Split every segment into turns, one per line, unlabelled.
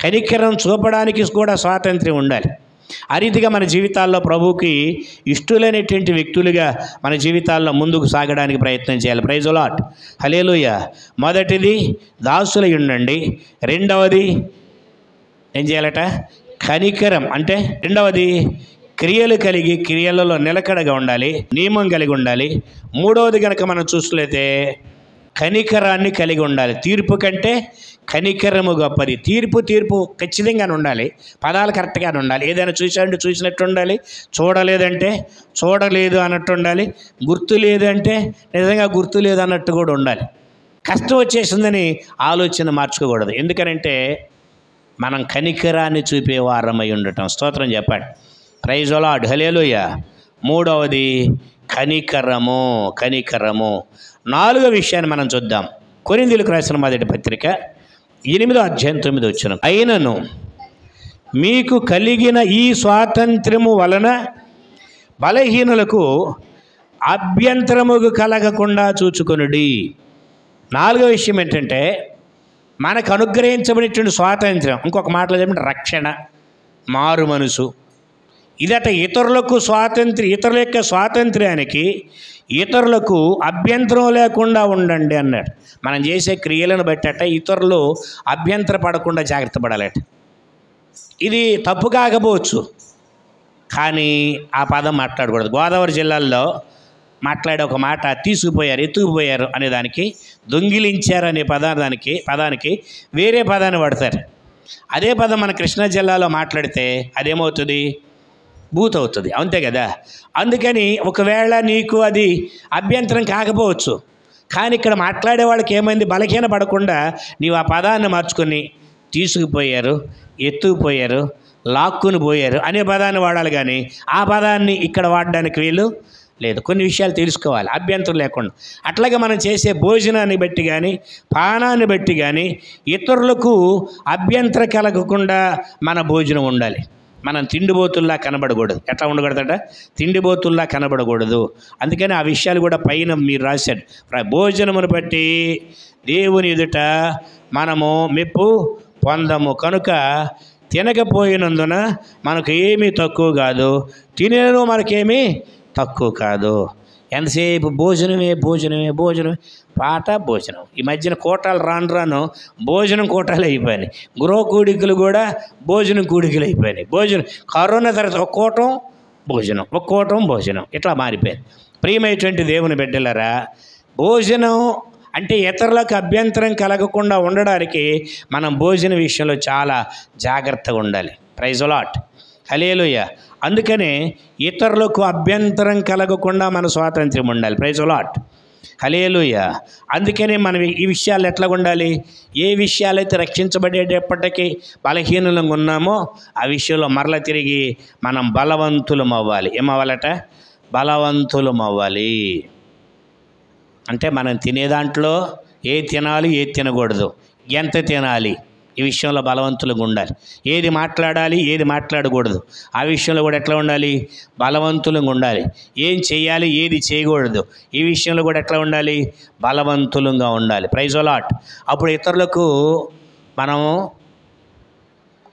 కనికరం చూపడానికి కూడా స్వాతంత్ర్యం ఉండాలి. ఆ రీతిగా మన జీవితాల్లో ప్రభువుకి ఇష్టలైనటువంటి వ్యక్తులుగా మన జీవితాల్లో ముందుకు సాగడానికి ప్రయత్నం చేయాలి. ప్రైజ్ ది లార్డ్, హల్లెలూయా. మొదటిది దాసులై ఉండండి. రెండవది ఏం చేయాలట? కనికరం. అంటే రెండవది క్రియలు కలిగి క్రియలలో నిలకడగా ఉండాలి, నియమం కలిగి ఉండాలి. మూడవది కనుక మనం చూసినట్లయితే కనికరాన్ని కలిగి ఉండాలి. తీర్పు కంటే కనికరము గొప్పది. తీర్పు ఖచ్చితంగానే ఉండాలి, పదాలు కరెక్ట్గానే ఉండాలి. ఏదైనా చూసాడంటే చూసినట్టు ఉండాలి, చూడలేదంటే చూడలేదు అన్నట్టు ఉండాలి, గుర్తు లేదంటే నిజంగా గుర్తు లేదు అన్నట్టు కూడా ఉండాలి. కష్టం వచ్చేసిందని ఆలోచన మార్చుకోకూడదు. ఎందుకనంటే మనం కనికరాన్ని చూపే వారమై ఉండటం. స్తోత్రం చెప్పండి. ప్రైజ్ ది లార్డ్, హల్లెలూయా. మూడవది కనికరము. నాలుగో విషయాన్ని మనం చూద్దాం. కొరింథీయులకు రాసిన మొదటి పత్రిక 8వ అధ్యాయం 9వ వచనం. అయినను మీకు కలిగిన ఈ స్వాతంత్ర్యము వలన బలహీనులకు అభ్యంతరము కలగకుండా చూచుకొనుడి. నాలుగో విషయం ఏంటంటే మనకు అనుగ్రహించబడినటువంటి స్వాతంత్ర్యం, ఇంకొక మాటలో చెప్పండి, రక్షణ, మారు మనసు. ఇదట ఇతరుల యొక్క స్వాతంత్ర్యానికి ఇతరులకు అభ్యంతరం లేకుండా ఉండండి అన్నాడు. మనం చేసే క్రియలను బట్టట ఇతరులు అభ్యంతర పడకుండా జాగ్రత్త పడాలట. ఇది తప్పు కాకపోవచ్చు, కానీ ఆ పదం మాట్లాడకూడదు. గోదావరి జిల్లాల్లో మాట్లాడే ఒక మాట తీసుకుపోయారు, ఎత్తుకుపోయారు అనే దానికి, దొంగిలించారు అనే పదానికి వేరే పదాన్ని వాడతారు. అదే పదం మన కృష్ణా జిల్లాలో మాట్లాడితే అదేమవుతుంది? బూత్ అవుతుంది, అంతే కదా. అందుకని ఒకవేళ నీకు అది అభ్యంతరం కాకపోవచ్చు, కానీ ఇక్కడ మాట్లాడే వాళ్ళకి ఏమైంది? బలహీన పడకుండా నీవు ఆ పదాన్ని మార్చుకొని తీసుకుపోయారు, ఎత్తుకుపోయారు, లాక్కుని పోయారు అనే పదాన్ని వాడాలి, కానీ ఆ పదాన్ని ఇక్కడ వాడడానికి వీలు లేదు. కొన్ని విషయాలు తెలుసుకోవాలి అభ్యంతరం లేకుండా. అట్లాగే మనం చేసే భోజనాన్ని బట్టి కానీ పానాన్ని బట్టి కానీ ఇతరులకు అభ్యంతర కలగకుండా మన భోజనం ఉండాలి. మనం తిండిబోతుల్లా కనబడకూడదు. ఎట్లా ఉండకూడదట? తిండిబోతుల్లా కనబడకూడదు. అందుకని ఆ విషయాలు కూడా పైన మీరు రాశాడు. భోజనమును బట్టి దేవుని ఎదుట మనము మెప్పు పొందము. కనుక తినకపోయినందున మనకు ఏమీ తక్కువ కాదు, తినేను మనకేమీ తక్కువ కాదు. ఎంతసేపు భోజనమే పాట భోజనం. ఈ మధ్యన కోటాలు రాను భోజనం కోటాలు అయిపోయినాయి. గృహ కూడికలు కూడా భోజనం కూడికలు అయిపోయినాయి. కరోనా తర్వాత ఒక కోటం భోజనం ఇట్లా మారిపోయింది. ప్రియమైనటువంటి దేవుని బిడ్డలారా, భోజనం అంటే ఇతరులకు అభ్యంతరం కలగకుండా ఉండడానికి మనం భోజన విషయంలో చాలా జాగ్రత్తగా ఉండాలి. ప్రైజ్ ది లార్డ్, హల్లెలూయా. అందుకనే ఇతరులకు అభ్యంతరం కలగకుండా మన స్వాతంత్ర్యం ఉండాలి. ప్రైజ్ ది లార్డ్, హల్లెలూయా. అందుకనే మనం ఈ విషయాలు ఎట్లా ఉండాలి? ఏ విషయాలైతే రక్షించబడేటప్పటికీ బలహీనంగా ఉన్నామో ఆ విషయంలో మరలా తిరిగి మనం బలవంతులం అవ్వాలి. ఏమవ్వాలట? బలవంతులం అవ్వాలి. అంటే మనం తినే దాంట్లో ఏది తినాలి, ఏది తినకూడదు, ఎంత తినాలి, ఈ విషయంలో బలవంతులుగా ఉండాలి. ఏది మాట్లాడాలి, ఏది మాట్లాడకూడదు, ఆ విషయంలో కూడా ఎట్లా ఉండాలి? బలవంతులుగా ఉండాలి. ఏం చేయాలి, ఏది చేయకూడదు, ఈ విషయంలో కూడా ఎట్లా ఉండాలి? బలవంతులుగా ఉండాలి. Praise the lord. అప్పుడు ఇతరులకు మనము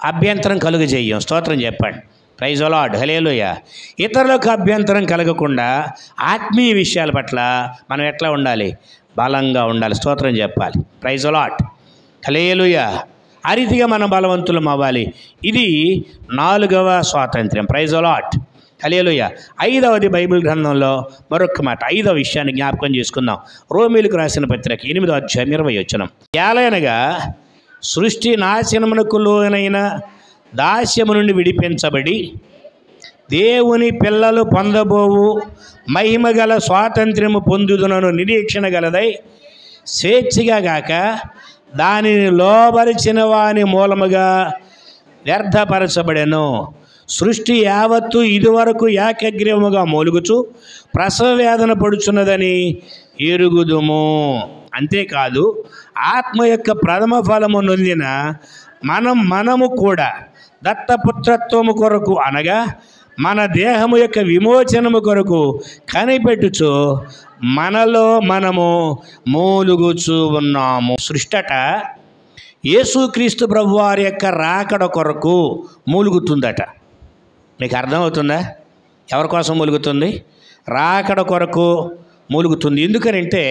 అభ్యంతరం కలుగజేయం. స్తోత్రం చెప్పండి. Praise the lord, hallelujah. ఇతరులకు అభ్యంతరం కలగకుండా ఆత్మీయ విషయాల పట్ల మనం ఎట్లా ఉండాలి? బలంగా ఉండాలి. స్తోత్రం చెప్పాలి. Praise the lord, hallelujah. ఆ రీతిగా మనం బలవంతులం అవ్వాలి. ఇది 4వ స్వాతంత్ర్యం. Praise the lord, hallelujah. 5వది బైబిల్ గ్రంథంలో మరొక మాట, 5వ విషయాన్ని జ్ఞాపకం చేసుకుందాం. రోమీయులకు రాసిన పత్రిక 8వ అధ్యాయం 20వ వచనం. ఏలయనగా సృష్టి నాశనమునకు లోనైన దాస్యము నుండి విడిపించబడి దేవుని పిల్లలు పొందబోవు మహిమగల స్వాతంత్ర్యము పొందుదునను నిరీక్షణ గలదై స్వేచ్ఛగా గాక దానిని లోబరిచిన వాని మూలముగా వ్యర్థపరచబడెను. సృష్టి యావత్తు ఇదివరకు ఏకగ్రీవముగా మూలుగుచు ప్రసవ వేదన పడుచున్నదని ఎరుగుదుము. అంతేకాదు ఆత్మ యొక్క ప్రథమ ఫలము నొందిన మనము కూడా దత్తపుత్రత్వము కొరకు అనగా మన దేహము యొక్క విమోచనము కొరకు కనిపెట్టుచు మనలో మనము మూలుగుచూ ఉన్నాము. సృష్టట యేసుక్రీస్తు ప్రభువారి యొక్క రాకడ కొరకు మూలుగుతుందట. మీకు అర్థమవుతుందా? ఎవరి కోసం మూలుగుతుంది? రాకడ కొరకు మూలుగుతుంది. ఎందుకనంటే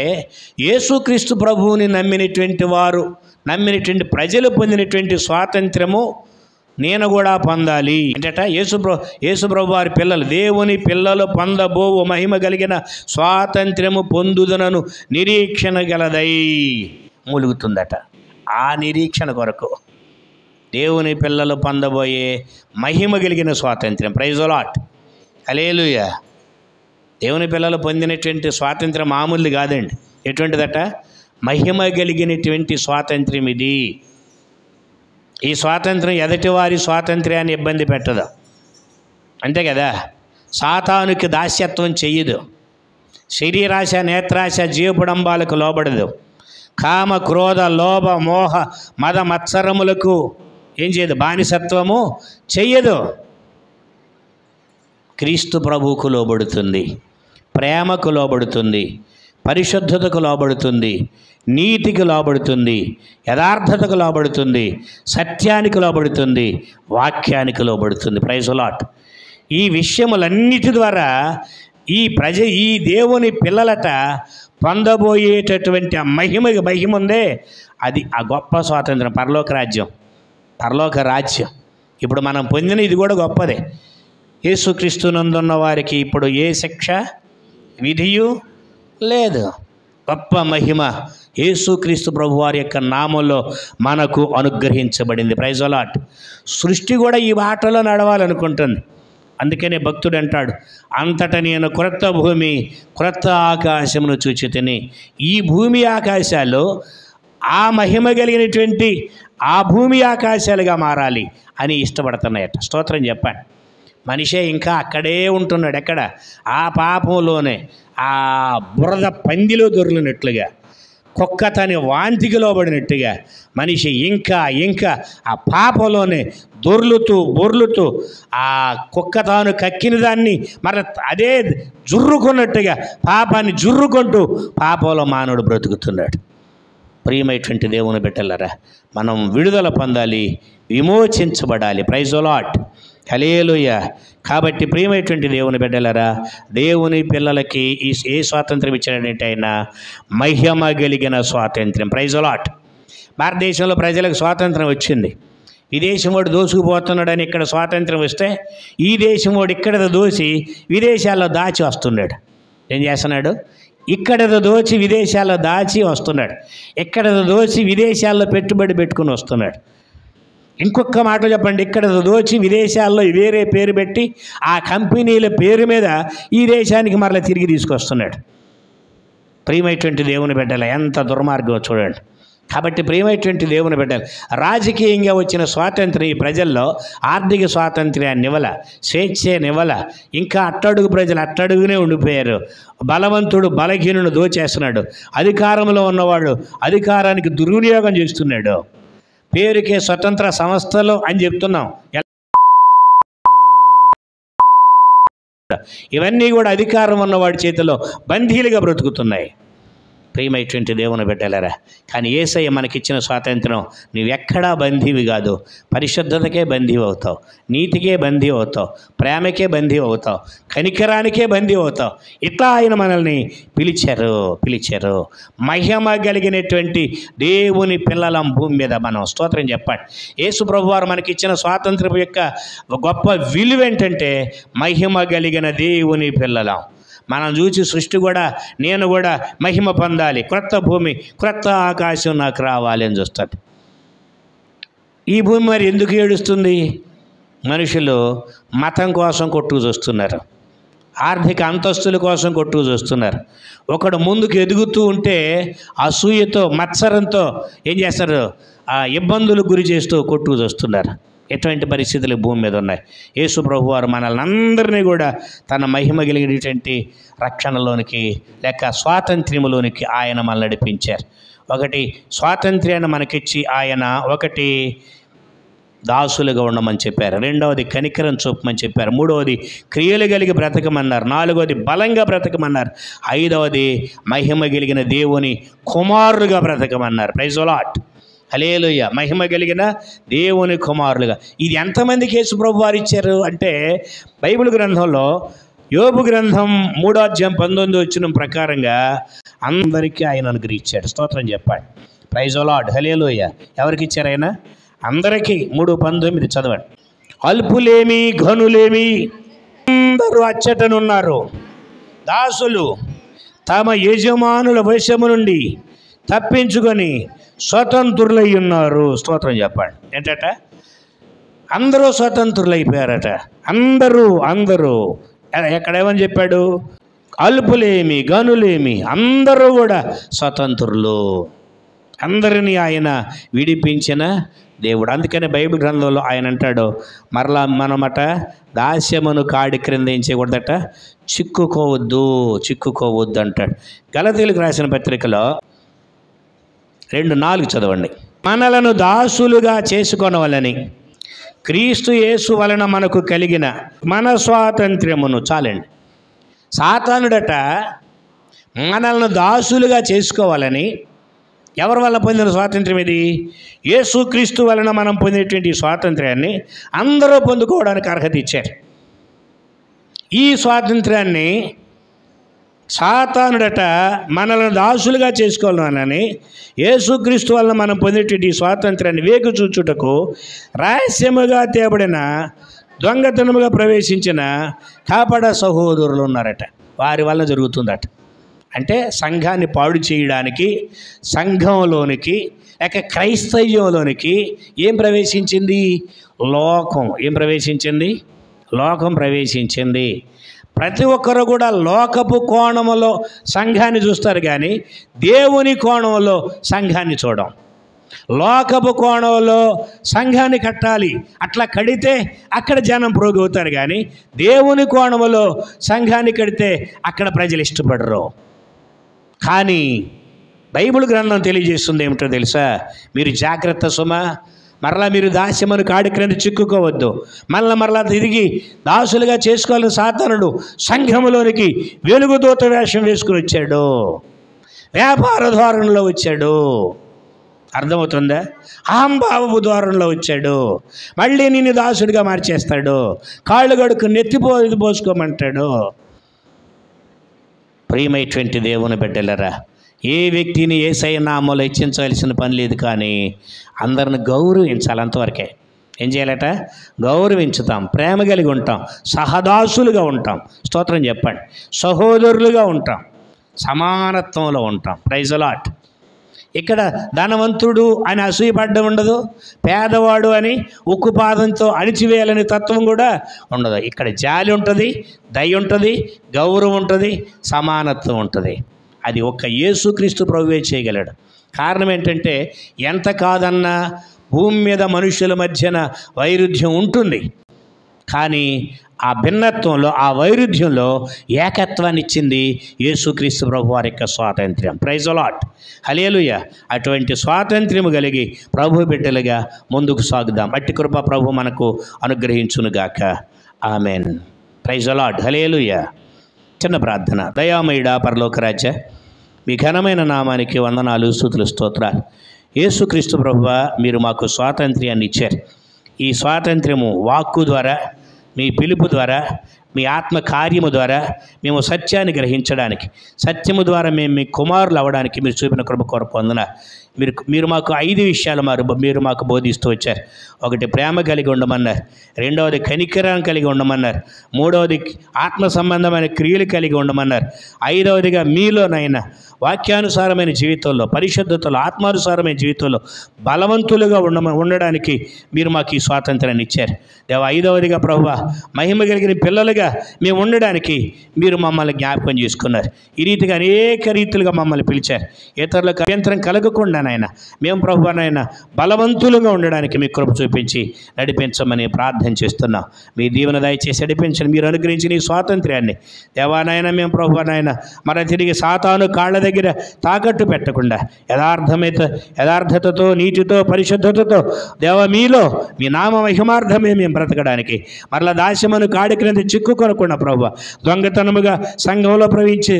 యేసుక్రీస్తు ప్రభువుని నమ్మినటువంటి వారు, నమ్మినటువంటి ప్రజలు పొందినటువంటి స్వాతంత్రము నేను కూడా పొందాలి అంటట. యేసుప్రభు వారి పిల్లలు, దేవుని పిల్లలు పొందబోవు మహిమ కలిగిన స్వాతంత్రము పొందుదనను నిరీక్షణ గలదై మూలుగుతుందట. ఆ నిరీక్షణ కొరకు దేవుని పిల్లలు పొందబోయే మహిమ కలిగిన స్వాతంత్ర్యం. ప్రైజ్ ది లార్డ్, హల్లెలూయా. దేవుని పిల్లలు పొందినటువంటి స్వాతంత్రం మామూలు కాదండి. ఎటువంటిదట? మహిమ కలిగినటువంటి స్వాతంత్ర్యం ఇది. ఈ స్వాతంత్రం ఎదటివారి స్వాతంత్ర్యాన్ని ఇబ్బంది పెట్టదు, అంతే కదా. సాతానుకి దాస్యత్వం చెయ్యదు, శరీరాశ నేత్రాశ జీవపుడంబాలకు లోబడదు, కామ క్రోధ లోభ మోహ మద మత్సరములకు ఏం చేయదు, బానిసత్వము చెయ్యదు. క్రీస్తు ప్రభువుకు లోబడుతుంది, ప్రేమకు లోబడుతుంది, పరిశుద్ధతకు లోబడుతుంది, నీతికి లోబడుతుంది, యథార్థతకు లోబడుతుంది, సత్యానికి లోబడుతుంది, వాక్యానికి లోబడుతుంది. Praise the lord. ఈ విషయములన్నిటి ద్వారా ఈ దేవుని పిల్లలట పొందబోయేటటువంటి ఆ మహిమ ఉందే, అది ఆ గొప్ప స్వాతంత్రం, పరలోక రాజ్యం. ఇప్పుడు మనం పొందిన ఇది కూడా గొప్పదే. యేసుక్రీస్తునందున్న వారికి ఇప్పుడు ఏ శిక్ష విధియు లేదు. గొప్ప మహిమ యేసుక్రీస్తు ప్రభు వారి యొక్క నామంలో మనకు అనుగ్రహించబడింది. Praise the lord. సృష్టి కూడా ఈ బాటలో నడవాలనుకుంటుంది. అందుకనే భక్తుడు అంటాడు, అంతటా నేను క్రొత్త భూమి క్రొత్త ఆకాశమును చూచితిని. ఈ భూమి ఆకాశాలు ఆ మహిమ కలిగినటువంటి ఆ భూమి ఆకాశాలుగా మారాలి అని ఇష్టపడుతున్నాయట. స్తోత్రం చెప్పండి. మనిషే ఇంకా అక్కడే ఉంటున్నాడు. ఎక్కడ? ఆ పాపంలోనే, ఆ బురద పందిలో దొర్లినట్లుగా, కుక్క తన వాంతికి లోబడినట్టుగా మనిషి ఇంకా ఆ పాపంలోనే బొర్లుతూ ఆ కుక్క తాను కక్కిన దాన్ని మరి అదే జుర్రుకున్నట్టుగా పాపాన్ని జుర్రుకుంటూ పాపంలో మానవుడు బ్రతుకుతున్నాడు. ప్రియమైనటువంటి దేవుని బిడ్డలారా, మనం విడుదల పొందాలి, విమోచించబడాలి. ప్రైజ్ ది లార్డ్, హల్లెలూయా. కాబట్టి ప్రియమైనటువంటి దేవుని బిడ్డలారా, దేవుని పిల్లలకి ఏ స్వాతంత్రం ఇచ్చాడంటే ఆయన మహిమ కలిగిన స్వాతంత్ర్యం. Praise the lord. భారతదేశంలో ప్రజలకు స్వాతంత్రం వచ్చింది. ఈ దేశం వాడు దోసుకుపోతున్నాడని ఇక్కడ స్వాతంత్రం వస్తే, ఈ దేశం వాడు ఇక్కడ దోసి విదేశాల్లో దాచి వస్తున్నాడు. ఏం చేస్తున్నాడు? ఇక్కడ దోచి విదేశాల్లో దాచి వస్తున్నాడు. ఇక్కడ దోచి విదేశాల్లో పెట్టుబడి పెట్టుకుని వస్తున్నాడు. ఇంకొక మాట చెప్పండి, ఇక్కడ దోచి విదేశాల్లో వేరే పేరు పెట్టి ఆ కంపెనీల పేరు మీద ఈ దేశానికి మరలా తిరిగి తీసుకొస్తున్నాడు. ప్రియమైనటువంటి దేవుని బిడ్డలు, ఎంత దుర్మార్గం చూడండి. కాబట్టి ప్రియమైనటువంటి దేవుని బిడ్డలు, రాజకీయంగా వచ్చిన స్వాతంత్ర్యం ఈ ప్రజల్లో ఆర్థిక స్వాతంత్ర్యాన్ని ఇవ్వాల, స్వేచ్ఛని ఇవ్వాల. ఇంకా అట్టడుగు ప్రజలు అట్టడుగునే ఉండిపోయారు. బలవంతుడు బలహీనుడు దోచేస్తున్నాడు. అధికారంలో ఉన్నవాడు అధికారానికి దుర్వినియోగం చేస్తున్నాడు. పేరుకే స్వతంత్ర సంస్థలు అని చెప్తున్నాం. ఇవన్నీ కూడా అధికారం ఉన్నవాడి చేతిలో బందీలుగా బ్రతుకుతున్నాయి. ప్రియమైనటువంటి దేవుని బిడ్డలారా, కానీ యేసయ్య మనకిచ్చిన స్వాతంత్రం నువ్వెక్కడా బందీవి కాదు. పరిశుద్ధతకే బందీవి అవుతావు, నీతికే బందీవి అవుతావు, ప్రేమకే బందీవి అవుతావు, కనికరానికే బందీవి అవుతావు. ఇట్లా ఆయన మనల్ని పిలిచారు. మహిమ కలిగినటువంటి దేవుని పిల్లలం భూమి మీద మనం. స్తోత్రం చెప్పండి. యేసు ప్రభువారు మనకిచ్చిన స్వాతంత్రం యొక్క గొప్ప విలువ ఏంటంటే మహిమ కలిగిన దేవుని పిల్లలం. మనం చూసి సృష్టి కూడా నేను కూడా మహిమ పొందాలి, క్రొత్త భూమి క్రొత్త ఆకాశం నాకు రావాలి అని చూస్తాడు. ఈ భూమి మరి ఎందుకు ఏడుస్తుంది? మనుషులు మతం కోసం కొట్టుకు చూస్తున్నారు, ఆర్థిక అంతస్తుల కోసం కొట్టుకు చూస్తున్నారు. ఒకడు ముందుకు ఎదుగుతూ ఉంటే అసూయతో మత్సరంతో ఏం చేస్తారు? ఆ ఇబ్బందులకు గురి చేస్తూ కొట్టుకు చూస్తున్నారు. ఎటువంటి పరిస్థితులు భూమి మీద ఉన్నాయి. యేసు ప్రభు వారు మనల్ని అందరినీ కూడా తన మహిమ కలిగినటువంటి రక్షణలోనికి లేక స్వాతంత్ర్యంలోనికి ఆయన మనల్ని నడిపించారు. ఒకటి స్వాతంత్ర్యాన్ని మనకిచ్చి ఆయన ఒకటి దాసులుగా ఉండమని చెప్పారు, రెండవది కనికరం చూపమని చెప్పారు, మూడవది క్రియలు కలిగి బ్రతకమన్నారు, నాలుగవది బలంగా బ్రతకమన్నారు, ఐదవది మహిమ కలిగిన దేవుని కుమారులుగా బ్రతకమన్నారు. ప్రైజ్ ది లార్డ్, హల్లెలూయా. మహిమ కలిగిన దేవుని కుమారులుగా. ఇది ఎంతమందికి యేసు ప్రభు వారు ఇచ్చారు అంటే, బైబిల్ గ్రంథంలో యోబు గ్రంథం 3:19 ప్రకారంగా అందరికీ ఆయన అనుగ్రహించాడు. స్తోత్రం చెప్పండి. Praise the lord. హల్లెలూయా. ఎవరికి ఇచ్చారు ఆయన? అందరికీ. 3:19 చదవండి. అల్పులేమి ఘనులేమి అందరూ అచ్చటనున్నారు. దాసులు తమ యజమానుల వశము నుండి తప్పించుకొని స్వతంత్రులై ఉన్నారు. స్తోత్రం చెప్పండి. ఏంటట? అందరూ స్వతంత్రులైపోయారట. అందరూ ఎక్కడేమని చెప్పాడు? అల్పులేమి గనులేమి అందరూ కూడా స్వతంత్రులు. అందరినీ ఆయన విడిపించిన దేవుడు. అందుకనే బైబిల్ గ్రంథంలో ఆయన అంటాడు, మరలా మనమట దాస్యమును కాడి క్రింద ఏం చేయకూడదట, చిక్కుకోవద్దు అంటాడు. గలతీయులకు రాసిన పత్రికలో 2:4 చదవండి. మనలను దాసులుగా చేసుకొనవలని క్రీస్తు యేసు వలన మనకు కలిగిన మన స్వాతంత్ర్యమును. చాలండి. సాతానుడట మనల్ని దాసులుగా చేసుకోవాలని, ఎవరి వల్ల పొందిన స్వాతంత్ర్యం ఇది? యేసుక్రీస్తు వలన మనం పొందేటువంటి స్వాతంత్ర్యాన్ని అందరూ పొందుకోవడానికి అర్హత ఇచ్చారు. ఈ స్వాతంత్ర్యాన్ని సాతానుడట మనల్ని దాసులుగా చేసుకోవాలని, యేసుక్రీస్తు వలన మనం పొందేటువంటి స్వాతంత్ర్యాన్ని వేగు చూచుటకు రహస్యముగా తేబడిన దొంగతనముగా ప్రవేశించిన కాపడ సహోదరులు ఉన్నారట. వారి వలన జరుగుతుందట. అంటే సంఘాన్ని పాడు చేయడానికి, సంఘంలోనికి లేక క్రైస్తవ్యంలోనికి ఏం ప్రవేశించింది? లోకం. ఏం ప్రవేశించింది? లోకం ప్రవేశించింది. ప్రతి ఒక్కరు కూడా లోకపు కోణంలో సంఘాన్ని చూస్తారు, కానీ దేవుని కోణంలో సంఘాన్ని చూడం. లోకపు కోణంలో సంఘాన్ని కట్టాలి, అట్లా కడితే అక్కడ జనం ప్రోగవుతారు, కానీ దేవుని కోణంలో సంఘాన్ని కడితే అక్కడ ప్రజలు ఇష్టపడరు. కానీ బైబిల్ గ్రంథం తెలియజేస్తుంది ఏమిటో తెలుసా? మీరు జాగ్రత్త సుమ. మరలా మీరు దాస్యమును కాడి క్రింద చిక్కుకోవద్దు. మరలా తిరిగి దాసులుగా చేసుకోవాలని సాతానుడు సంఘములోనికి వెలుగుదూత వేషం వేసుకుని వచ్చాడు, వ్యాపార ధోరణిలో వచ్చాడు. అర్థమవుతుందా? అహంభావపు ధోరణిలో వచ్చాడు. మళ్ళీ నిన్ను దాసుడిగా మార్చేస్తాడు. కాళ్ళు గడుకు పోసుకోమంటాడు. ప్రియమైనటువంటి దేవుని బిడ్డలరా, ఏ వ్యక్తిని యేసయ్య నామములో హెచ్చించవలసిన పని లేదు, కానీ అందరిని గౌరవించాలి. అంతవరకే. ఏం చేయాలట? గౌరవించుతాం, ప్రేమ కలిగి ఉంటాం, సహదాసులుగా ఉంటాం. స్తోత్రం చెప్పండి. సహోదరులుగా ఉంటాం, సమానత్వంలో ఉంటాం. Praise the lord. ఇక్కడ ధనవంతుడు అని అసూయపడ్డం ఉండదు, పేదవాడు అని ఉక్కుపాదంతో అణిచివేయాలనే తత్వం కూడా ఉండదు. ఇక్కడ జాలి ఉంటుంది, దయ ఉంటుంది, గౌరవం ఉంటుంది, సమానత్వం ఉంటుంది. అది ఒక్క యేసుక్రీస్తు ప్రభువే చేయగలడు. కారణం ఏంటంటే, ఎంత కాదన్నా భూమి మీద మనుషుల మధ్యన వైరుధ్యం ఉంటుంది, కానీ ఆ భిన్నత్వంలో, ఆ వైరుధ్యంలో ఏకత్వాన్ని ఇచ్చింది యేసుక్రీస్తు ప్రభు వారి యొక్క స్వాతంత్ర్యం. Praise the lord. హల్లెలూయా. అటువంటి స్వాతంత్ర్యము కలిగి ప్రభు బిడ్డలుగా ముందుకు సాగుదాం. అట్టి కృప ప్రభు మనకు అనుగ్రహించునుగాక. Amen. Praise the lord. Hallelujah. చిన్న ప్రార్థన. దయామయుడా పరలోక రాజ్య, మీ ఘనమైన నామానికి వందనాలు, స్తుతులు, స్తోత్రాలు. యేసుక్రీస్తు ప్రభువా, మీరు మాకు స్వాతంత్ర్యాన్ని ఇచ్చారు. ఈ స్వాతంత్ర్యము వాక్కు ద్వారా, మీ పిలుపు ద్వారా, మీ ఆత్మ కార్యము ద్వారా మేము సత్యాన్ని గ్రహించడానికి, సత్యము ద్వారా మేము మీ కుమారులు అవ్వడానికి మీరు చూపిన కృప కొరకు వందనాలు. మీరు మాకు 5 విషయాలు మీరు మాకు బోధిస్తూ వచ్చారు. ఒకటి, ప్రేమ కలిగి ఉండమన్నారు. రెండవది, కనికరం కలిగి ఉండమన్నారు. మూడవది, ఆత్మ సంబంధమైన క్రియలు కలిగి ఉండమన్నారు. ఐదవదిగా, మీలోనైనా వాక్యానుసారమైన జీవితంలో, పరిశుద్ధతలో, ఆత్మానుసారమైన జీవితంలో బలవంతులుగా ఉండడానికి మీరు మాకు ఈ స్వాతంత్రాన్ని ఇచ్చారు. దేవా, ఐదవదిగా ప్రభువా, మహిమ కలిగిన పిల్లలుగా మేము ఉండడానికి మీరు మమ్మల్ని జ్ఞాపకం చేసుకున్నారు. ఈ రీతిగా అనేక రీతులుగా మమ్మల్ని పిలిచారు. ఇతరులకు అభ్యంతరం కలగకుండా నాయన మేము ప్రభువానైనా బలవంతులుగా ఉండడానికి మీ కృప చూపించి నడిపించమని ప్రార్థన చేస్తున్నాం. మీ దీవెన దయచేసి నడిపించండి. మీరు అనుగ్రహించిన ఈ స్వాతంత్ర్యాన్ని దేవానాయన మేము ప్రభువానైనా మన తిరిగి సాతాను కాళ్ళ దగ్గర తాకట్టు పెట్టకుండా యథార్థతతో, నీతితో, పరిశుద్ధతతో దేవ మీలో మీ నామ మహిమార్థమే మేము బ్రతకడానికి, మరలా దాస్యమును కాడి క్రింద చిక్కుకొనకుండా ప్రభు దొంగతనముగా సంఘంలో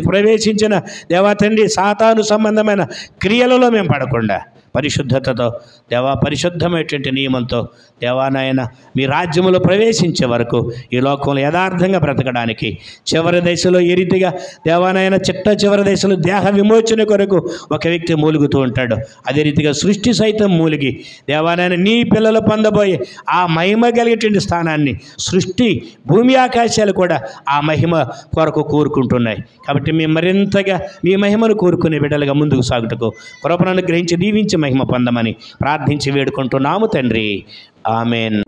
ప్రవేశించిన దేవా తండ్రి సాతాను సంబంధమైన క్రియలలో మేము పడకుండా పరిశుద్ధతతో దేవా, పరిశుద్ధమైనటువంటి నియమంతో దేవా నాయన మీ రాజ్యములో ప్రవేశించే వరకు ఈ లోకంలో యథార్థంగా బ్రతకడానికి చివరి దశలో ఈ రీతిగా దేవానాయన చివరి దశలో దేహ విమోచన కొరకు ఒక వ్యక్తి మూలుగుతూ ఉంటాడు. అదే రీతిగా సృష్టి సైతం మూలిగి దేవానాయన నీ పిల్లలు పొందబోయే ఆ మహిమ కలిగేటువంటి స్థానాన్ని సృష్టి భూమి ఆకాశాలు కూడా ఆ మహిమ కొరకు కోరుకుంటున్నాయి. కాబట్టి మేము మరింతగా మీ మహిమను కోరుకునే బిడ్డలుగా ముందుకు సాగుటకు కృపను గ్రహించి దీవించి మహిమ పొందమని ప్రార్థించి వేడుకుంటున్నాము తండ్రి. ఆమెన్.